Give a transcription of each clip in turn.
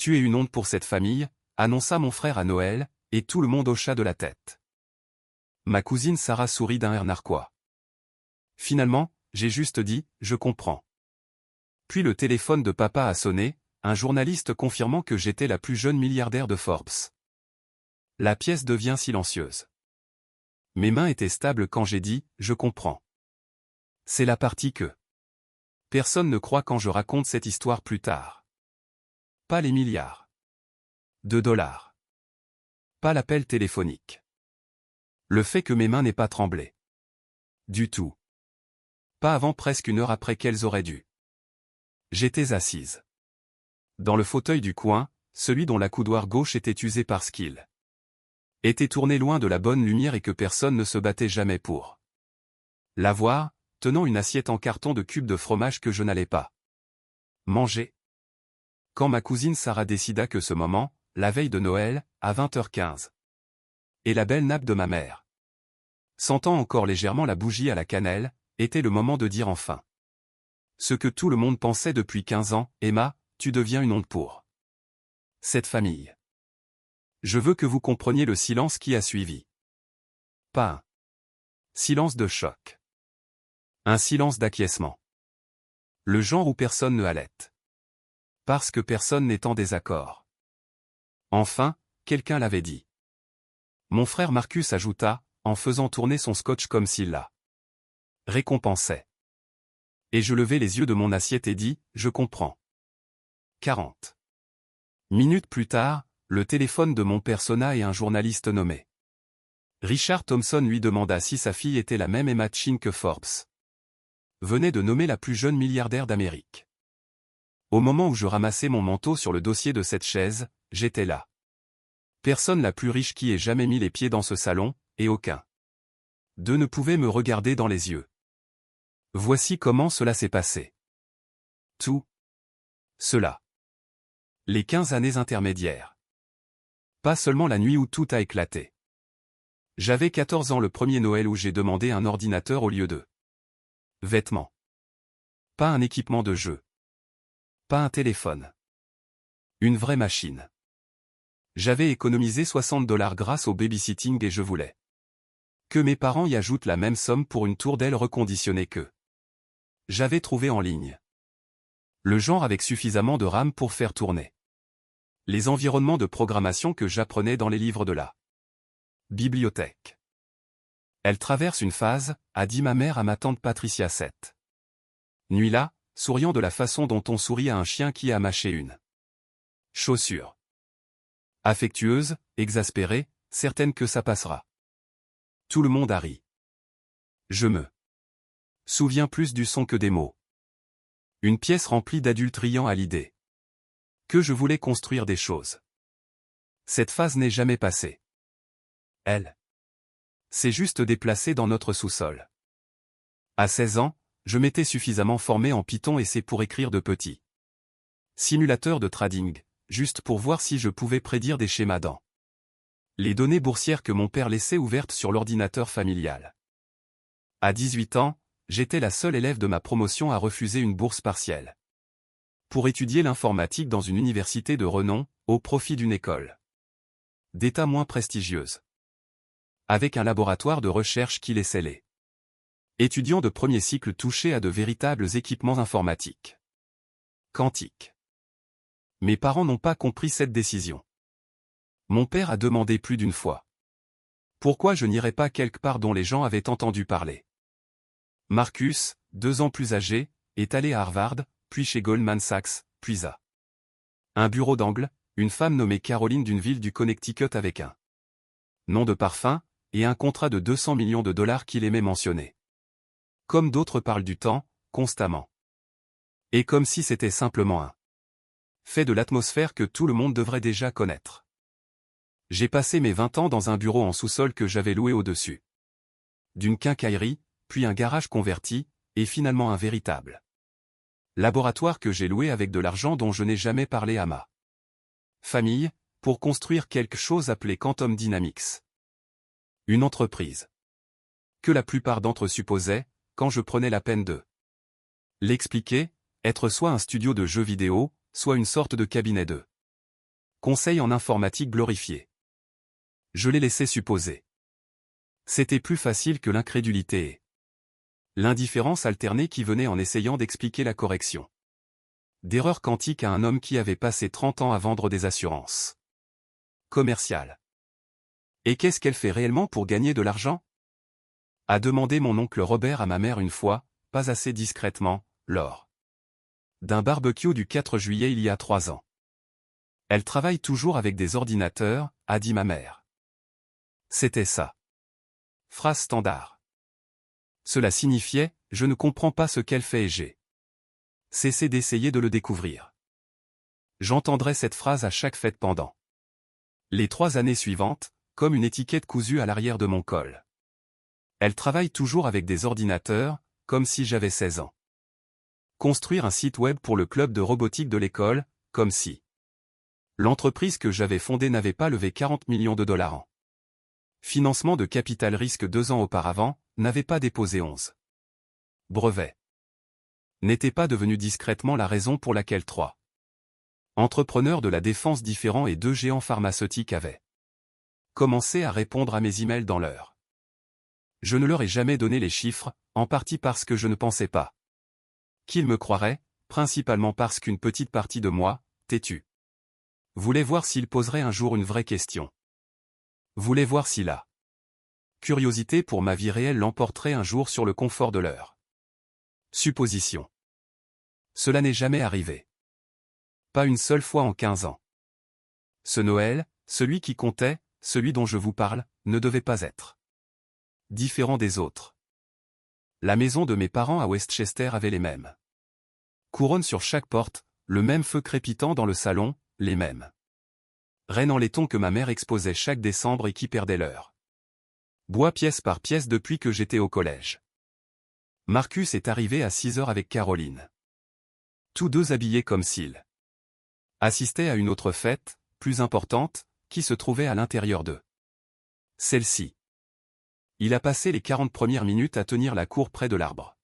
Tu es une honte pour cette famille, annonça mon frère à Noël, et tout le monde hocha de la tête. Ma cousine Sarah sourit d'un air narquois. Finalement, j'ai juste dit, je comprends. Puis le téléphone de papa a sonné, un journaliste confirmant que j'étais la plus jeune milliardaire de Forbes. La pièce devient silencieuse. Mes mains étaient stables quand j'ai dit, je comprends. C'est la partie que personne ne croit quand je raconte cette histoire plus tard. Pas les milliards de dollars. Pas l'appel téléphonique. Le fait que mes mains n'aient pas tremblé. Du tout. Pas avant presque une heure après qu'elles auraient dû. J'étais assise. Dans le fauteuil du coin, celui dont la coudoir gauche était usée parce qu'il était tourné loin de la bonne lumière et que personne ne se battait jamais pour la voir, tenant une assiette en carton de cubes de fromage que je n'allais pas manger. Quand ma cousine Sarah décida que ce moment, la veille de Noël, à 20h15, et la belle nappe de ma mère, sentant encore légèrement la bougie à la cannelle, était le moment de dire enfin ce que tout le monde pensait depuis 15 ans, Emma, tu deviens une honte pour cette famille. Je veux que vous compreniez le silence qui a suivi. Pas un silence de choc. Un silence d'acquiescement. Le genre où personne ne halète. Parce que personne n'est en désaccord. Enfin, quelqu'un l'avait dit. Mon frère Marcus ajouta, en faisant tourner son scotch comme s'il la récompensait. Et je levai les yeux de mon assiette et dis, je comprends. 40 minutes plus tard, le téléphone de mon père sonna et un journaliste nommé Richard Thompson lui demanda si sa fille était la même Emma Chin que Forbes venait de nommer la plus jeune milliardaire d'Amérique. Au moment où je ramassais mon manteau sur le dossier de cette chaise, j'étais là. Personne la plus riche qui ait jamais mis les pieds dans ce salon, et aucun d'eux ne pouvait me regarder dans les yeux. Voici comment cela s'est passé. Tout cela. Les 15 années intermédiaires. Pas seulement la nuit où tout a éclaté. J'avais 14 ans le premier Noël où j'ai demandé un ordinateur au lieu de vêtements. Pas un équipement de jeu. Pas un téléphone. Une vraie machine. J'avais économisé $60 grâce au babysitting et je voulais que mes parents y ajoutent la même somme pour une tour d'aile reconditionnée que j'avais trouvée en ligne. Le genre avec suffisamment de RAM pour faire tourner les environnements de programmation que j'apprenais dans les livres de la bibliothèque. Elle traverse une phase, a dit ma mère à ma tante Patricia cette nuit-là, souriant de la façon dont on sourit à un chien qui a mâché une chaussure. Affectueuse, exaspérée, certaine que ça passera. Tout le monde a ri. Je me souviens plus du son que des mots. Une pièce remplie d'adultes riant à l'idée que je voulais construire des choses. Cette phase n'est jamais passée. Elle s'est juste déplacée dans notre sous-sol. À 16 ans, je m'étais suffisamment formé en Python et C pour écrire de petits simulateurs de trading, juste pour voir si je pouvais prédire des schémas dans les données boursières que mon père laissait ouvertes sur l'ordinateur familial. À 18 ans, j'étais la seule élève de ma promotion à refuser une bourse partielle pour étudier l'informatique dans une université de renom, au profit d'une école d'État moins prestigieuse, avec un laboratoire de recherche qui laissait les étudiants de premier cycle touchés à de véritables équipements informatiques quantiques. Mes parents n'ont pas compris cette décision. Mon père a demandé plus d'une fois pourquoi je n'irais pas quelque part dont les gens avaient entendu parler. Marcus, 2 ans plus âgé, est allé à Harvard, puis chez Goldman Sachs, puis à un bureau d'angle, une femme nommée Caroline d'une ville du Connecticut avec un nom de parfum, et un contrat de $200 millions qu'il aimait mentionner. Comme d'autres parlent du temps, constamment. Et comme si c'était simplement un fait de l'atmosphère que tout le monde devrait déjà connaître. J'ai passé mes 20 ans dans un bureau en sous-sol que j'avais loué au-dessus d'une quincaillerie, puis un garage converti, et finalement un véritable laboratoire que j'ai loué avec de l'argent dont je n'ai jamais parlé à ma famille, pour construire quelque chose appelé Quantum Dynamics. Une entreprise que la plupart d'entre eux supposaient, quand je prenais la peine de l'expliquer, être soit un studio de jeux vidéo, soit une sorte de cabinet de Conseil en informatique glorifié. Je l'ai laissé supposer. C'était plus facile que l'incrédulité et l'indifférence alternée qui venait en essayant d'expliquer la correction d'erreur quantique à un homme qui avait passé 30 ans à vendre des assurances commerciales. Et qu'est-ce qu'elle fait réellement pour gagner de l'argent? A demandé mon oncle Robert à ma mère une fois, pas assez discrètement, lors d'un barbecue du 4 juillet il y a 3 ans. Elle travaille toujours avec des ordinateurs, a dit ma mère. C'était ça. Phrase standard. Cela signifiait, je ne comprends pas ce qu'elle fait et j'ai cessé d'essayer de le découvrir. J'entendrai cette phrase à chaque fête pendant les 3 années suivantes, comme une étiquette cousue à l'arrière de mon col. Elle travaille toujours avec des ordinateurs, comme si j'avais 16 ans. Construire un site web pour le club de robotique de l'école, comme si l'entreprise que j'avais fondée n'avait pas levé 40 millions de dollars en financement de capital risque 2 ans auparavant, n'avait pas déposé 11 brevets. N'était pas devenu discrètement la raison pour laquelle 3 entrepreneurs de la défense différents et 2 géants pharmaceutiques avaient commencé à répondre à mes emails dans l'heure. Je ne leur ai jamais donné les chiffres, en partie parce que je ne pensais pas qu'ils me croiraient, principalement parce qu'une petite partie de moi, têtu, voulait voir s'ils poseraient un jour une vraie question. Voulait voir si la curiosité pour ma vie réelle l'emporterait un jour sur le confort de leur supposition. Cela n'est jamais arrivé. Pas une seule fois en 15 ans. Ce Noël, celui qui comptait, celui dont je vous parle, ne devait pas être différent des autres. La maison de mes parents à Westchester avait les mêmes couronnes sur chaque porte, le même feu crépitant dans le salon, les mêmes rennes en laiton que ma mère exposait chaque décembre et qui perdaient leur bois pièce par pièce depuis que j'étais au collège. Marcus est arrivé à 6 heures avec Caroline. Tous deux habillés comme s'ils assistaient à une autre fête, plus importante, qui se trouvait à l'intérieur d'eux. Celle-ci. Il a passé les 40 premières minutes à tenir la cour près de l'arbre,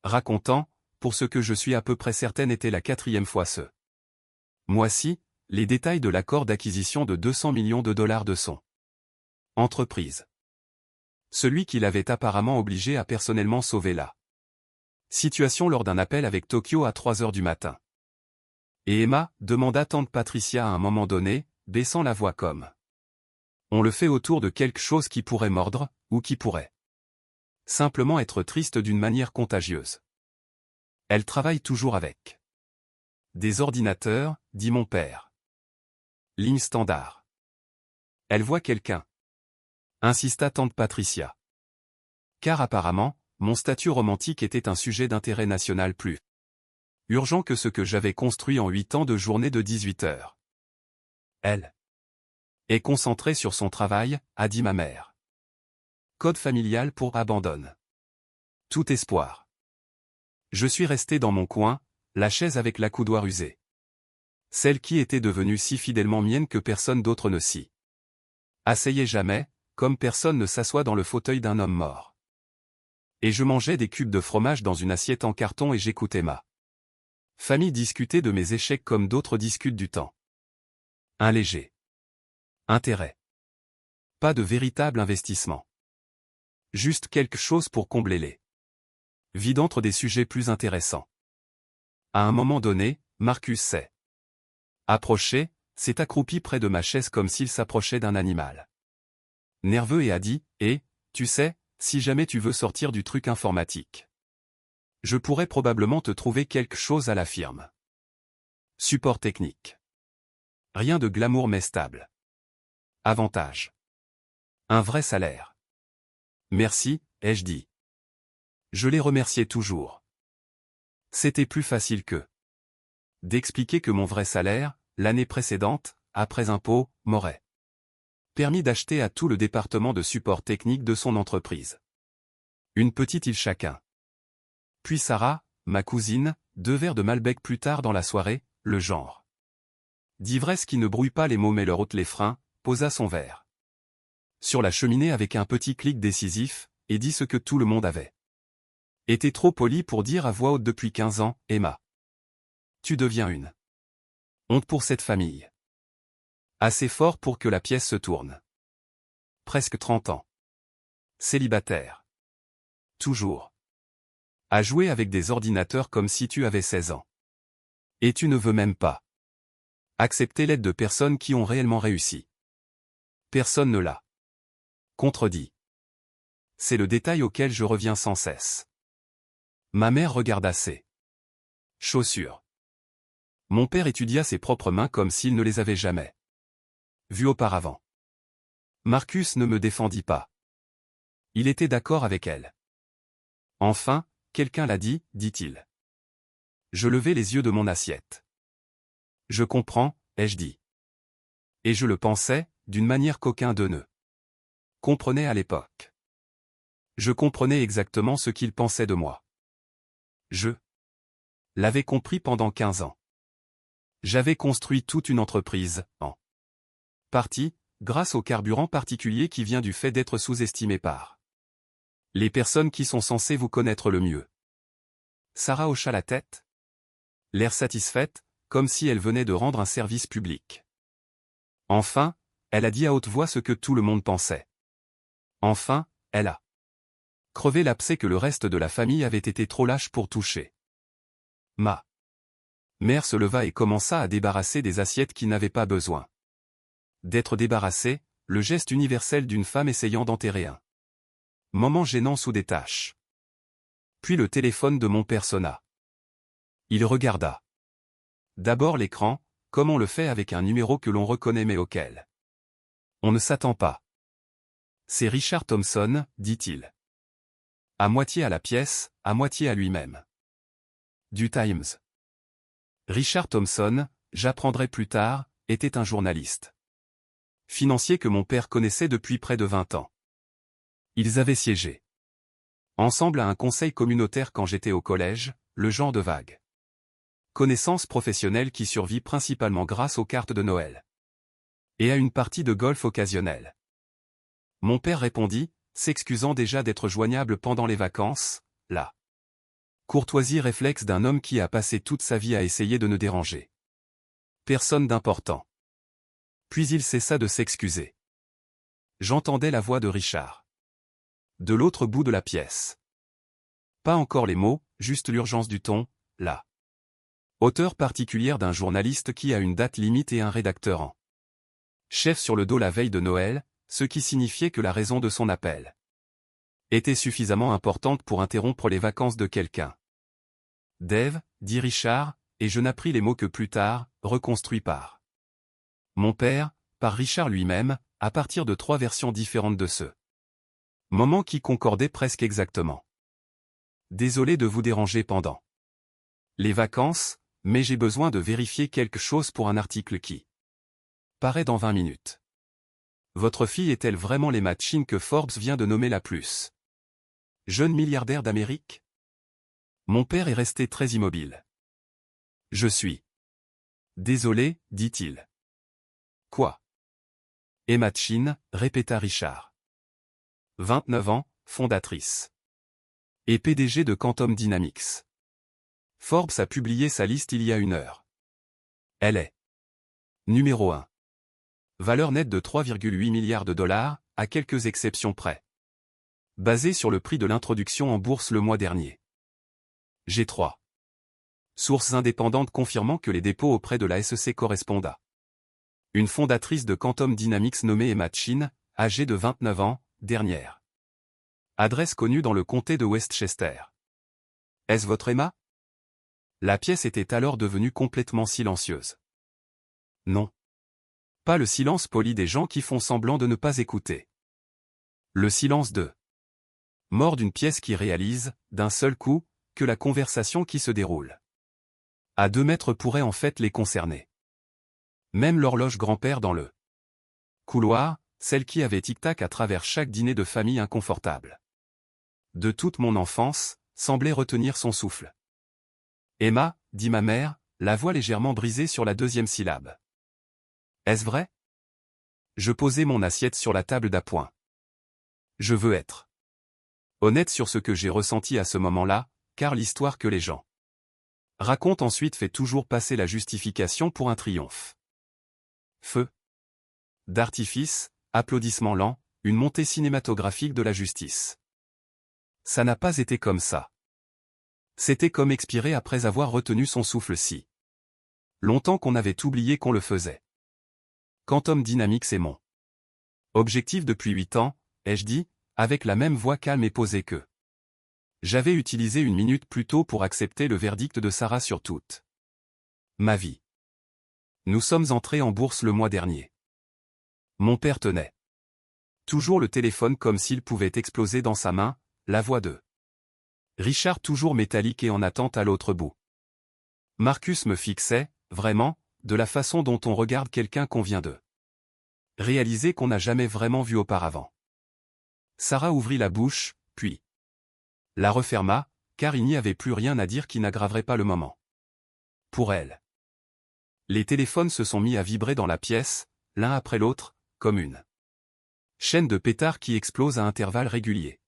racontant, pour ce que je suis à peu près certaine était la 4e fois ce mois-ci, les détails de l'accord d'acquisition de 200 millions de dollars de son entreprise. Celui qui l'avait apparemment obligé à personnellement sauver la situation lors d'un appel avec Tokyo à 3 heures du matin. Et Emma, demanda tante Patricia à un moment donné, baissant la voix comme on le fait autour de quelque chose qui pourrait mordre, ou qui pourrait simplement être triste d'une manière contagieuse. Elle travaille toujours avec des ordinateurs, dit mon père. Ligne standard. Elle voit quelqu'un, insista tante Patricia. Car apparemment, mon statut romantique était un sujet d'intérêt national plus urgent que ce que j'avais construit en 8 ans de journée de 18 heures. Elle est concentrée sur son travail, a dit ma mère. Code familial pour abandonne tout espoir. Je suis resté dans mon coin, la chaise avec la coudoir usée. Celle qui était devenue si fidèlement mienne que personne d'autre ne s'y asseyait jamais, comme personne ne s'assoit dans le fauteuil d'un homme mort. Et je mangeais des cubes de fromage dans une assiette en carton et j'écoutais ma famille discuter de mes échecs comme d'autres discutent du temps. Un léger intérêt. Pas de véritable investissement. Juste quelque chose pour combler les vides entre des sujets plus intéressants. À un moment donné, Marcus s'est approché, s'est accroupi près de ma chaise comme s'il s'approchait d'un animal nerveux et a dit, « Eh, tu sais, si jamais tu veux sortir du truc informatique, je pourrais probablement te trouver quelque chose à la firme. Support technique. Rien de glamour mais stable. Avantage. Un vrai salaire. Merci, ai-je dit. Je les remerciais toujours. C'était plus facile que d'expliquer que mon vrai salaire, l'année précédente, après impôt, m'aurait permis d'acheter à tout le département de support technique de son entreprise une petite île chacun. Puis Sarah, ma cousine, 2 verres de Malbec plus tard dans la soirée, le genre d'ivresse qui ne brouille pas les mots mais leur ôte les freins, posa son verre sur la cheminée avec un petit clic décisif, et dit ce que tout le monde avait été trop poli pour dire à voix haute depuis 15 ans, Emma. Tu deviens une honte pour cette famille. Assez fort pour que la pièce se tourne. Presque 30 ans. Célibataire. Toujours. À jouer avec des ordinateurs comme si tu avais 16 ans. Et tu ne veux même pas accepter l'aide de personnes qui ont réellement réussi. Personne ne l'a contredit. C'est le détail auquel je reviens sans cesse. Ma mère regarda ses chaussures. Mon père étudia ses propres mains comme s'il ne les avait jamais vues auparavant. Marcus ne me défendit pas. Il était d'accord avec elle. Enfin, quelqu'un l'a dit, dit-il. Je levai les yeux de mon assiette. Je comprends, ai-je dit. Et je le pensais, d'une manière qu'aucun d'eux ne comprenait à l'époque. Je comprenais exactement ce qu'il pensait de moi. Je l'avais compris pendant 15 ans. J'avais construit toute une entreprise, en partie, grâce au carburant particulier qui vient du fait d'être sous-estimé par les personnes qui sont censées vous connaître le mieux. Sarah hocha la tête, l'air satisfaite, comme si elle venait de rendre un service public. Enfin, elle a dit à haute voix ce que tout le monde pensait. Enfin, elle a crevé l'abcès que le reste de la famille avait été trop lâche pour toucher. Ma mère se leva et commença à débarrasser des assiettes qui n'avaient pas besoin d'être débarrassées, le geste universel d'une femme essayant d'enterrer un moment gênant sous des tâches. Puis le téléphone de mon père sonna. Il regarda d'abord l'écran, comme on le fait avec un numéro que l'on reconnaît mais auquel on ne s'attend pas. C'est Richard Thompson, dit-il. À moitié à la pièce, à moitié à lui-même. Du Times. Richard Thompson, j'apprendrai plus tard, était un journaliste financier que mon père connaissait depuis près de 20 ans. Ils avaient siégé ensemble à un conseil communautaire quand j'étais au collège, le genre de vague connaissance professionnelle qui survit principalement grâce aux cartes de Noël et à une partie de golf occasionnelle. Mon père répondit, s'excusant déjà d'être joignable pendant les vacances, la courtoisie réflexe d'un homme qui a passé toute sa vie à essayer de ne déranger personne d'important. Puis il cessa de s'excuser. J'entendais la voix de Richard. De l'autre bout de la pièce. Pas encore les mots, juste l'urgence du ton, la hauteur particulière d'un journaliste qui a une date limite et un rédacteur en chef sur le dos la veille de Noël, ce qui signifiait que la raison de son appel était suffisamment importante pour interrompre les vacances de quelqu'un. Dave, dit Richard, et je n'appris les mots que plus tard, reconstruits par mon père, par Richard lui-même, à partir de 3 versions différentes de ce moment qui concordaient presque exactement. Désolé de vous déranger pendant les vacances, mais j'ai besoin de vérifier quelque chose pour un article qui paraît dans 20 minutes. Votre fille est-elle vraiment les machines que Forbes vient de nommer la plus jeune milliardaire d'Amérique? Mon père est resté très immobile. Je suis désolé, dit-il. Quoi? Emma Chin, répéta Richard. 29 ans, fondatrice. Et PDG de Quantum Dynamics. Forbes a publié sa liste il y a 1 heure. Elle est numéro 1. Valeur nette de 3,8 milliards de dollars, à quelques exceptions près. Basée sur le prix de l'introduction en bourse le mois dernier. G3. Sources indépendantes confirmant que les dépôts auprès de la SEC correspondent à une fondatrice de Quantum Dynamics nommée Emma Chin, âgée de 29 ans, dernière. Adresse connue dans le comté de Westchester. Est-ce votre Emma? La pièce était alors devenue complètement silencieuse. Non. Pas le silence poli des gens qui font semblant de ne pas écouter. Le silence de mort d'une pièce qui réalise, d'un seul coup, que la conversation qui se déroule à 2 mètres pourrait en fait les concerner. Même l'horloge grand-père dans le couloir, celle qui avait tic-tac à travers chaque dîner de famille inconfortable de toute mon enfance, semblait retenir son souffle. Emma, dit ma mère, la voix légèrement brisée sur la 2e syllabe. Est-ce vrai? Je posai mon assiette sur la table d'appoint. Je veux être honnête sur ce que j'ai ressenti à ce moment-là, car l'histoire que les gens racontent ensuite fait toujours passer la justification pour un triomphe. Feu. D'artifice, applaudissements lents, une montée cinématographique de la justice. Ça n'a pas été comme ça. C'était comme expirer après avoir retenu son souffle si longtemps qu'on avait oublié qu'on le faisait. Quantum Dynamics est mon objectif depuis 8 ans, ai-je dit, avec la même voix calme et posée que j'avais utilisé 1 minute plus tôt pour accepter le verdict de Sarah sur toute ma vie. Nous sommes entrés en bourse le mois dernier. Mon père tenait toujours le téléphone comme s'il pouvait exploser dans sa main, la voix de Richard toujours métallique et en attente à l'autre bout. Marcus me fixait, vraiment, de la façon dont on regarde quelqu'un qu'on vient de réaliser qu'on n'a jamais vraiment vu auparavant. Sarah ouvrit la bouche, puis la referma, car il n'y avait plus rien à dire qui n'aggraverait pas le moment. Pour elle. Les téléphones se sont mis à vibrer dans la pièce, l'un après l'autre, comme une chaîne de pétards qui explose à intervalles réguliers.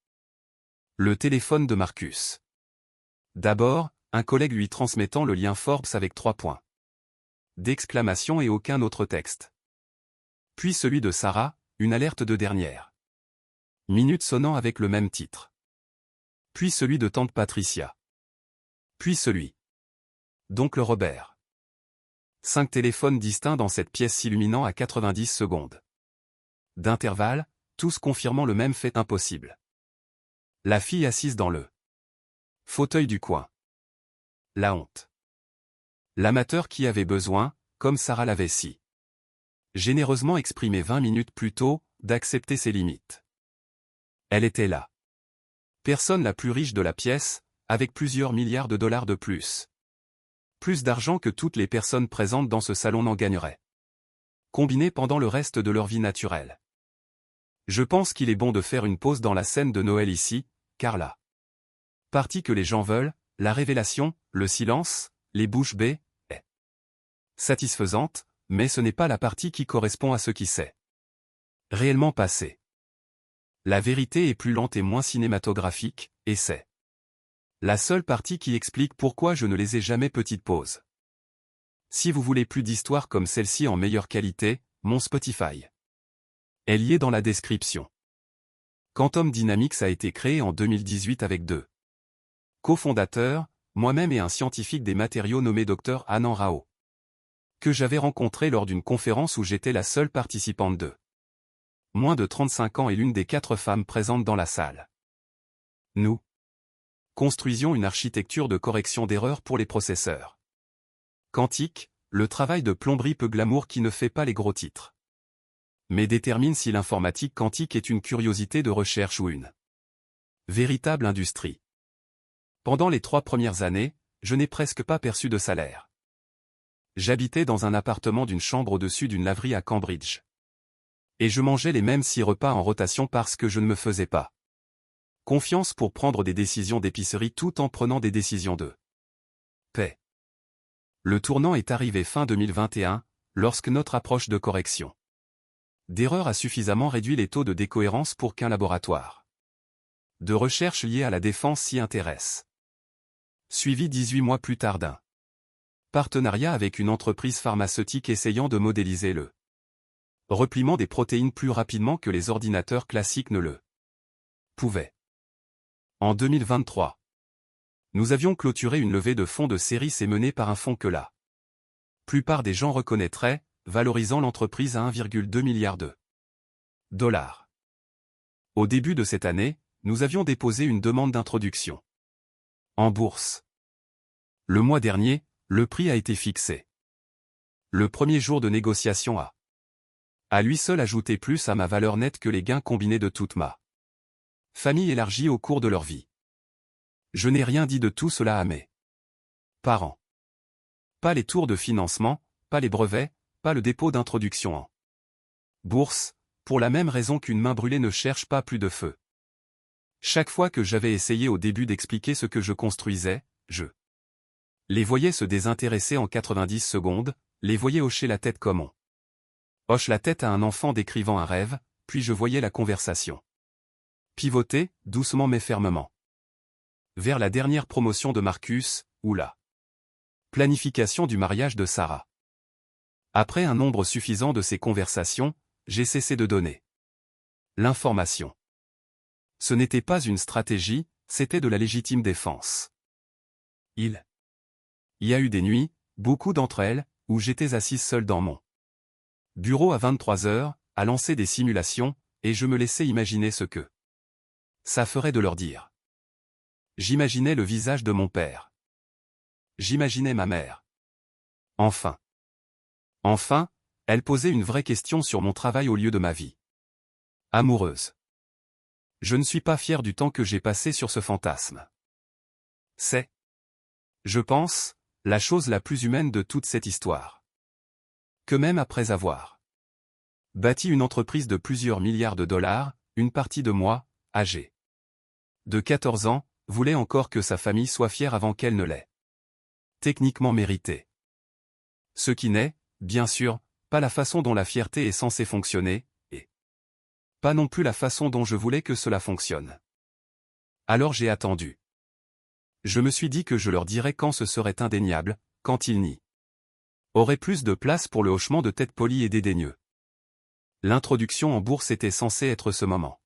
Le téléphone de Marcus. D'abord, un collègue lui transmettant le lien Forbes avec 3 points d'exclamation et aucun autre texte. Puis celui de Sarah, une alerte de dernière minute sonnant avec le même titre. Puis celui de tante Patricia. Puis celui d'oncle Robert. 5 téléphones distincts dans cette pièce s'illuminant à 90 secondes d'intervalle, tous confirmant le même fait impossible. La fille assise dans le fauteuil du coin. La honte. L'amateur qui avait besoin, comme Sarah l'avait si généreusement exprimé 20 minutes plus tôt, d'accepter ses limites. Elle était là. Personne la plus riche de la pièce, avec plusieurs milliards de dollars de plus. Plus d'argent que toutes les personnes présentes dans ce salon n'en gagneraient. Combiné pendant le reste de leur vie naturelle. Je pense qu'il est bon de faire une pause dans la scène de Noël ici, car la partie que les gens veulent, la révélation, le silence, les bouches bées, est satisfaisante, mais ce n'est pas la partie qui correspond à ce qui s'est réellement passé. La vérité est plus lente et moins cinématographique, et c'est la seule partie qui explique pourquoi je ne les ai jamais petites pauses. Si vous voulez plus d'histoires comme celle-ci en meilleure qualité, mon Spotify est lié dans la description. Quantum Dynamics a été créé en 2018 avec 2 cofondateurs, moi-même et un scientifique des matériaux nommé Dr Anand Rao, que j'avais rencontré lors d'une conférence où j'étais la seule participante de moins de 35 ans et l'une des 4 femmes présentes dans la salle. Nous construisions une architecture de correction d'erreurs pour les processeurs quantiques, le travail de plomberie peu glamour qui ne fait pas les gros titres, mais détermine si l'informatique quantique est une curiosité de recherche ou une véritable industrie. Pendant les 3 premières années, je n'ai presque pas perçu de salaire. J'habitais dans un appartement d'une chambre au-dessus d'une laverie à Cambridge. Et je mangeais les mêmes 6 repas en rotation parce que je ne me faisais pas confiance pour prendre des décisions d'épicerie tout en prenant des décisions de paix. Le tournant est arrivé fin 2021, lorsque notre approche de correction d'erreur a suffisamment réduit les taux de décohérence pour qu'un laboratoire de recherche lié à la défense s'y intéresse. Suivi 18 mois plus tard d'un partenariat avec une entreprise pharmaceutique essayant de modéliser le repliement des protéines plus rapidement que les ordinateurs classiques ne le pouvaient. En 2023, nous avions clôturé une levée de fonds de série C menée par un fonds que la plupart des gens reconnaîtraient, valorisant l'entreprise à 1,2 milliard de dollars. Au début de cette année, nous avions déposé une demande d'introduction en bourse. Le mois dernier, le prix a été fixé. Le premier jour de négociation a à lui seul ajouté plus à ma valeur nette que les gains combinés de toute ma famille élargie au cours de leur vie. Je n'ai rien dit de tout cela à mes parents. Pas les tours de financement, pas les brevets, pas le dépôt d'introduction en bourse, pour la même raison qu'une main brûlée ne cherche pas plus de feu. Chaque fois que j'avais essayé au début d'expliquer ce que je construisais, je les voyais se désintéresser en 90 secondes, les voyais hocher la tête comme on hoche la tête à un enfant décrivant un rêve, puis je voyais la conversation pivoter, doucement mais fermement, vers la dernière promotion de Marcus, ou la planification du mariage de Sarah. Après un nombre suffisant de ces conversations, j'ai cessé de donner l'information. Ce n'était pas une stratégie, c'était de la légitime défense. Il y a eu des nuits, beaucoup d'entre elles, où j'étais assise seule dans mon bureau à 23 heures, à lancer des simulations, et je me laissais imaginer ce que ça ferait de leur dire. J'imaginais le visage de mon père. J'imaginais ma mère. Enfin, elle posait une vraie question sur mon travail au lieu de ma vie amoureuse. Je ne suis pas fier du temps que j'ai passé sur ce fantasme. C'est, je pense, la chose la plus humaine de toute cette histoire. Que même après avoir bâti une entreprise de plusieurs milliards de dollars, une partie de moi, âgée de 14 ans, voulait encore que sa famille soit fière avant qu'elle ne l'ait techniquement mérité. Ce qui n'est, bien sûr, pas la façon dont la fierté est censée fonctionner, et pas non plus la façon dont je voulais que cela fonctionne. Alors j'ai attendu. Je me suis dit que je leur dirais quand ce serait indéniable, quand ils n'y auraient plus de place pour le hochement de tête poli et dédaigneux. L'introduction en bourse était censée être ce moment.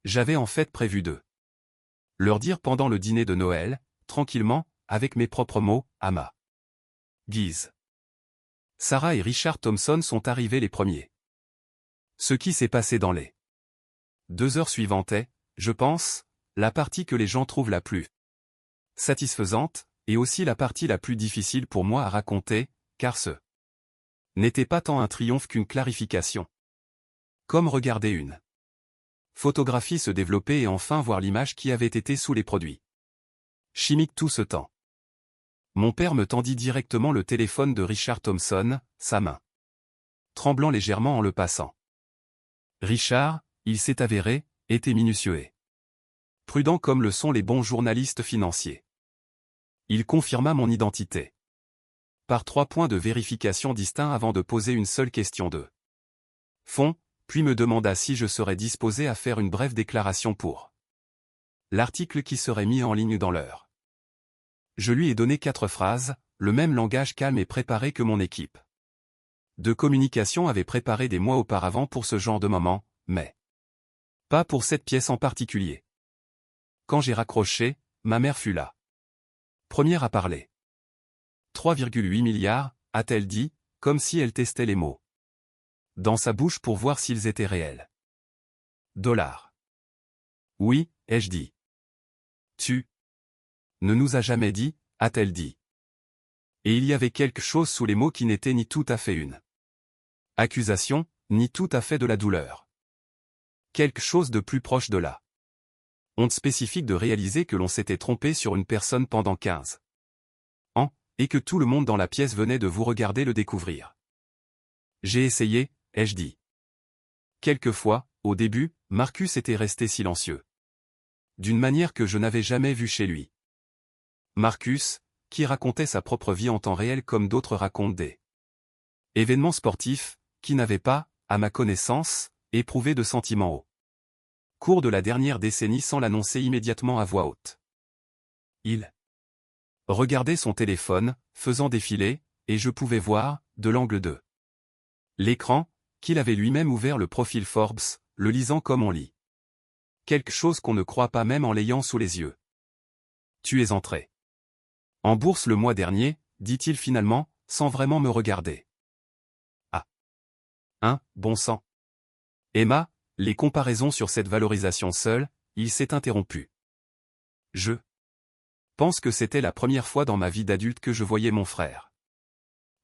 J'avais en fait prévu de leur dire pendant le dîner de Noël, tranquillement, avec mes propres mots, à ma guise. Sarah et Richard Thompson sont arrivés les premiers. Ce qui s'est passé dans les 2 heures suivantes est, je pense, la partie que les gens trouvent la plus satisfaisante, et aussi la partie la plus difficile pour moi à raconter, car ce n'était pas tant un triomphe qu'une clarification. Comme regarder une photographie se développer et enfin voir l'image qui avait été sous les produits chimiques tout ce temps. Mon père me tendit directement le téléphone de Richard Thompson, sa main tremblant légèrement en le passant. Richard, il s'est avéré, était minutieux et prudent comme le sont les bons journalistes financiers. Il confirma mon identité par 3 points de vérification distincts avant de poser une seule question de fond, puis me demanda si je serais disposé à faire une brève déclaration pour l'article qui serait mis en ligne dans l'heure. Je lui ai donné 4 phrases, le même langage calme et préparé que mon équipe de communication avait préparé des mois auparavant pour ce genre de moment, mais pas pour cette pièce en particulier. Quand j'ai raccroché, ma mère fut là. Première à parler. 3,8 milliards, a-t-elle dit, comme si elle testait les mots dans sa bouche pour voir s'ils étaient réels. Dollars. Oui, ai-je dit. Tu ne nous as jamais dit, a-t-elle dit. Et il y avait quelque chose sous les mots qui n'était ni tout à fait une accusation, ni tout à fait de la douleur. Quelque chose de plus proche de la honte spécifique de réaliser que l'on s'était trompé sur une personne pendant 15 ans, et que tout le monde dans la pièce venait de vous regarder le découvrir. J'ai essayé, ai-je dit. Quelquefois, au début, Marcus était resté silencieux. D'une manière que je n'avais jamais vue chez lui. Marcus, qui racontait sa propre vie en temps réel comme d'autres racontent des événements sportifs, qui n'avait pas, à ma connaissance, éprouvé de sentiments au cours de la dernière décennie sans l'annoncer immédiatement à voix haute. Il regardait son téléphone, faisant défiler, et je pouvais voir, de l'angle de l'écran, qu'il avait lui-même ouvert le profil Forbes, le lisant comme on lit quelque chose qu'on ne croit pas même en l'ayant sous les yeux. Tu es entré en bourse le mois dernier, dit-il finalement, sans vraiment me regarder. Ah. Bon sang. Emma, les comparaisons sur cette valorisation seule, il s'est interrompu. Je pense que c'était la première fois dans ma vie d'adulte que je voyais mon frère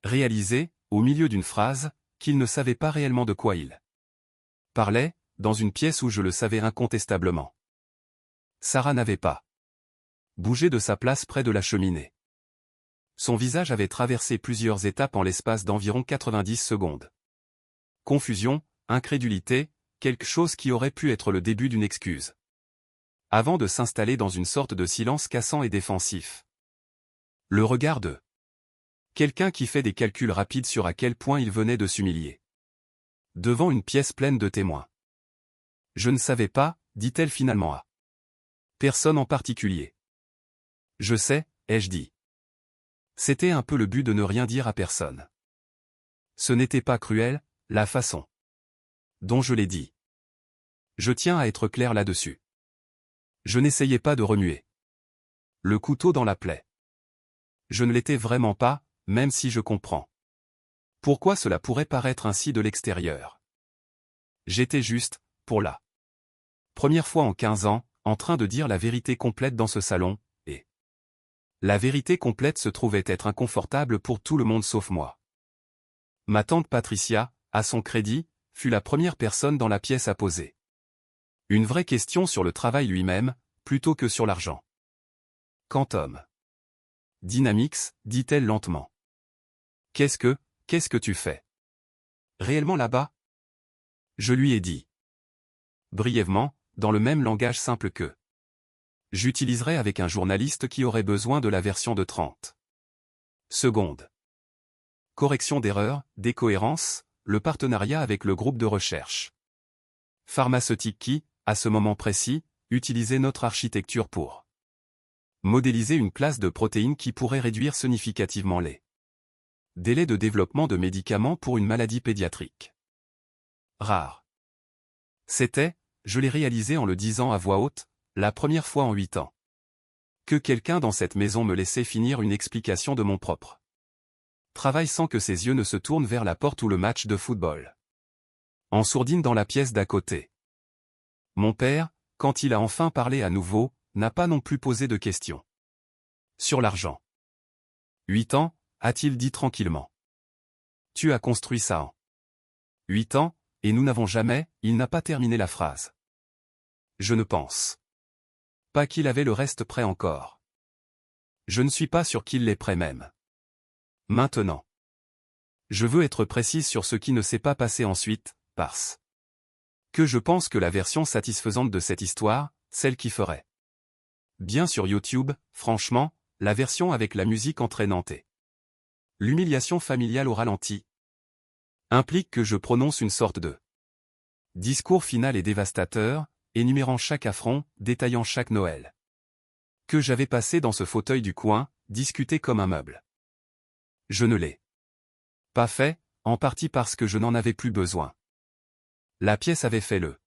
réaliser, au milieu d'une phrase, qu'il ne savait pas réellement de quoi il parlait, dans une pièce où je le savais incontestablement. Sarah n'avait pas bougé de sa place près de la cheminée. Son visage avait traversé plusieurs étapes en l'espace d'environ 90 secondes. Confusion, incrédulité, quelque chose qui aurait pu être le début d'une excuse. Avant de s'installer dans une sorte de silence cassant et défensif. Le regard de quelqu'un qui fait des calculs rapides sur à quel point il venait de s'humilier. Devant une pièce pleine de témoins. Je ne savais pas, dit-elle finalement à personne en particulier. Je sais, ai-je dit. C'était un peu le but de ne rien dire à personne. Ce n'était pas cruel, la façon dont je l'ai dit. Je tiens à être clair là-dessus. Je n'essayais pas de remuer le couteau dans la plaie. Je ne l'étais vraiment pas, même si je comprends pourquoi cela pourrait paraître ainsi de l'extérieur. J'étais juste, pour la première fois en 15 ans, en train de dire la vérité complète dans ce salon, et la vérité complète se trouvait être inconfortable pour tout le monde sauf moi. Ma tante Patricia, à son crédit, fut la première personne dans la pièce à poser une vraie question sur le travail lui-même, plutôt que sur l'argent. Quantum Dynamics, dit-elle lentement. Qu'est-ce que tu fais réellement là-bas? Je lui ai dit. Brièvement, dans le même langage simple que j'utiliserais avec un journaliste qui aurait besoin de la version de 30 secondes. Correction d'erreur, décohérence, le partenariat avec le groupe de recherche pharmaceutique qui, à ce moment précis, utilisait notre architecture pour modéliser une classe de protéines qui pourrait réduire significativement les délais de développement de médicaments pour une maladie pédiatrique rare. C'était, je l'ai réalisé en le disant à voix haute, la première fois en 8 ans que quelqu'un dans cette maison me laissait finir une explication de mon propre travail sans que ses yeux ne se tournent vers la porte ou le match de football. En sourdine dans la pièce d'à côté. Mon père, quand il a enfin parlé à nouveau, n'a pas non plus posé de questions sur l'argent. 8 ans, a-t-il dit tranquillement. Tu as construit ça en 8 ans, et nous n'avons jamais, il n'a pas terminé la phrase. Je ne pense pas qu'il avait le reste prêt encore. Je ne suis pas sûr qu'il l'ait prêt même. Maintenant. Je veux être précise sur ce qui ne s'est pas passé ensuite, parce que je pense que la version satisfaisante de cette histoire, celle qui ferait bien sur YouTube, franchement, la version avec la musique entraînante et l'humiliation familiale au ralenti, implique que je prononce une sorte de discours final et dévastateur, énumérant chaque affront, détaillant chaque Noël que j'avais passé dans ce fauteuil du coin, discuté comme un meuble. Je ne l'ai pas fait, en partie parce que je n'en avais plus besoin. La pièce avait fait le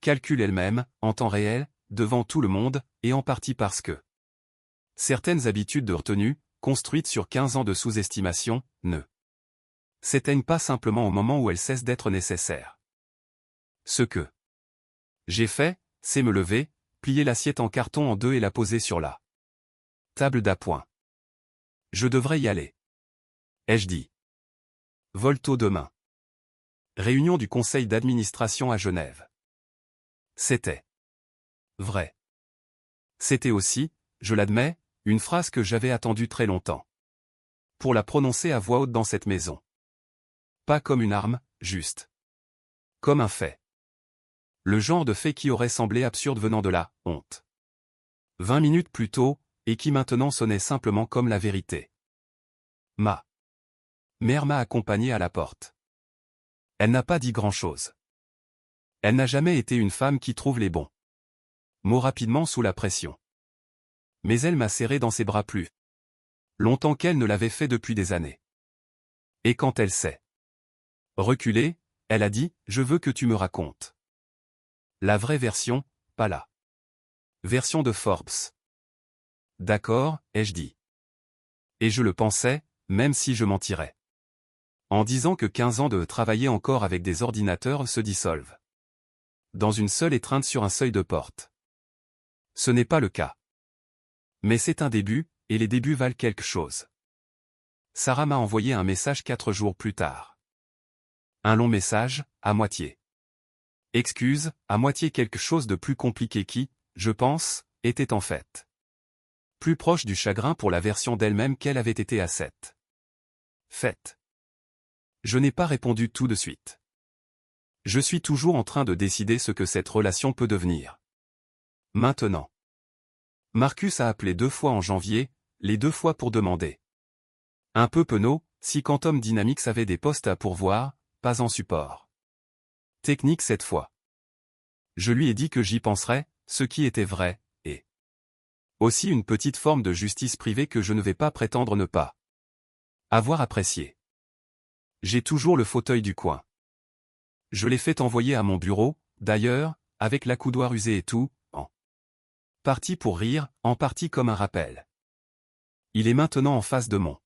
calcul elle-même, en temps réel, devant tout le monde, et en partie parce que certaines habitudes de retenue, construites sur 15 ans de sous-estimation, ne s'éteignent pas simplement au moment où elles cessent d'être nécessaires. Ce que j'ai fait, c'est me lever, plier l'assiette en carton en deux et la poser sur la table d'appoint. Je devrais y aller. Ai-je dit. Volto demain. Réunion du conseil d'administration à Genève. C'était vrai. C'était aussi, je l'admets, une phrase que j'avais attendue très longtemps. Pour la prononcer à voix haute dans cette maison. Pas comme une arme, juste. Comme un fait. Le genre de fait qui aurait semblé absurde venant de la honte. 20 minutes plus tôt, et qui maintenant sonnait simplement comme la vérité. Ma mère m'a accompagné à la porte. Elle n'a pas dit grand-chose. Elle n'a jamais été une femme qui trouve les bons mots rapidement sous la pression. Mais elle m'a serré dans ses bras plus longtemps qu'elle ne l'avait fait depuis des années. Et quand elle s'est reculée, elle a dit, je veux que tu me racontes la vraie version, pas la version de Forbes. D'accord, ai-je dit. Et je le pensais, même si je mentirais. En disant que 15 ans de travailler encore avec des ordinateurs se dissolvent dans une seule étreinte sur un seuil de porte. Ce n'est pas le cas. Mais c'est un début, et les débuts valent quelque chose. Sarah m'a envoyé un message 4 jours plus tard. Un long message, à moitié. Excuse, à moitié quelque chose de plus compliqué qui, je pense, était en fait plus proche du chagrin pour la version d'elle-même qu'elle avait été à cette fête. Je n'ai pas répondu tout de suite. Je suis toujours en train de décider ce que cette relation peut devenir. Maintenant. Marcus a appelé 2 fois en janvier, les 2 fois pour demander. Un peu penaud, si Quantum Dynamics avait des postes à pourvoir, pas en support technique cette fois. Je lui ai dit que j'y penserais, ce qui était vrai, et aussi une petite forme de justice privée que je ne vais pas prétendre ne pas avoir apprécié. J'ai toujours le fauteuil du coin. Je l'ai fait envoyer à mon bureau, d'ailleurs, avec l'accoudoir usé et tout, en partie pour rire, en partie comme un rappel. Il est maintenant en face de mon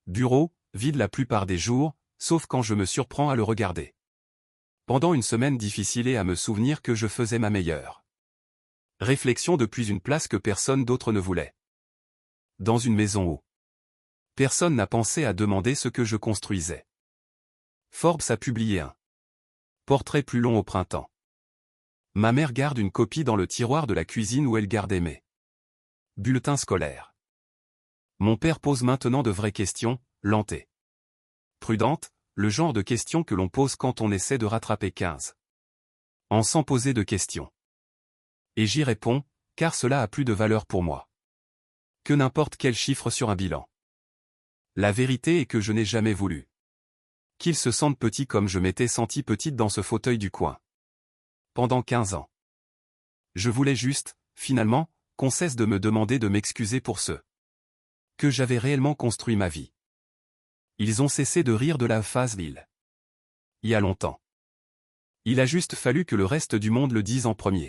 bureau, vide la plupart des jours, sauf quand je me surprends à le regarder. Pendant une semaine difficile et à me souvenir que je faisais ma meilleure réflexion depuis une place que personne d'autre ne voulait. Dans une maison où personne n'a pensé à demander ce que je construisais. Forbes a publié un portrait plus long au printemps. Ma mère garde une copie dans le tiroir de la cuisine où elle gardait mes bulletins scolaires. Mon père pose maintenant de vraies questions, lentes et prudentes, le genre de questions que l'on pose quand on essaie de rattraper 15 ans sans poser de questions. Et j'y réponds, car cela a plus de valeur pour moi que n'importe quel chiffre sur un bilan. La vérité est que je n'ai jamais voulu qu'ils se sentent petits comme je m'étais senti petite dans ce fauteuil du coin. Pendant 15 ans. Je voulais juste, finalement, qu'on cesse de me demander de m'excuser pour ce que j'avais réellement construit ma vie. Ils ont cessé de rire de la phase il y a longtemps. Il a juste fallu que le reste du monde le dise en premier.